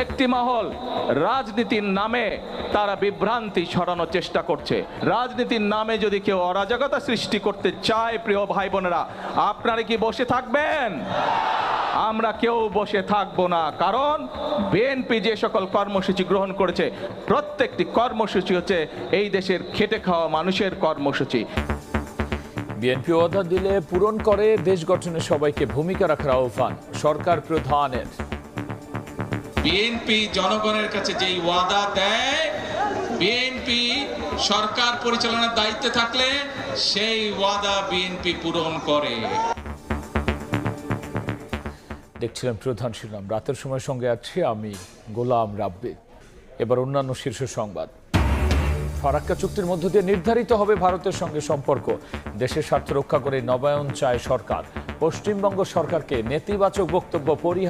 একটি মহল রাজনীতির নামে তারা বিভ্রান্তি ছড়ানোর চেষ্টা করছে। রাজনীতির নামে যদি কেউ অরাজকতা সৃষ্টি করতে চায়, প্রিয় ভাই বোনেরা, আপনারা কি বসে থাকবেন? আমরা কেউ বসে থাকবো না। কারণ বিএনপি যে সকল কর্মসূচি গ্রহণ করেছে, প্রত্যেকটি কর্মসূচি হচ্ছে এই দেশের খেটে খাওয়া মানুষের কর্মসূচি। বিএনপি ওয়াদা দিলে পূরণ করে, দেশ গঠনে সবাইকে ভূমিকা রাখার আহ্বান সরকার প্রধানের। বিএনপি জনগণের কাছে যেই ওয়াদা দেয়, বিএনপি সরকার পরিচালনার দায়িত্বে থাকলে সেই ওয়াদা বিএনপি পূরণ করে। দেখছিলেন প্রধান শিরোনাম। রাতের সময় সঙ্গে আছি আমি গোলাম রাব্বি। এবার অন্যান্য শীর্ষ সংবাদ। ফারাক্কা চুক্তির মধ্য দিয়ে নির্ধারিত হবে ভারতের সঙ্গে সম্পর্ক। দেশের স্বার্থ রক্ষা করে নবায়ন চায় সরকার। পশ্চিমবঙ্গ সরকারকে নেতিবাচক বক্তব্য পরিহার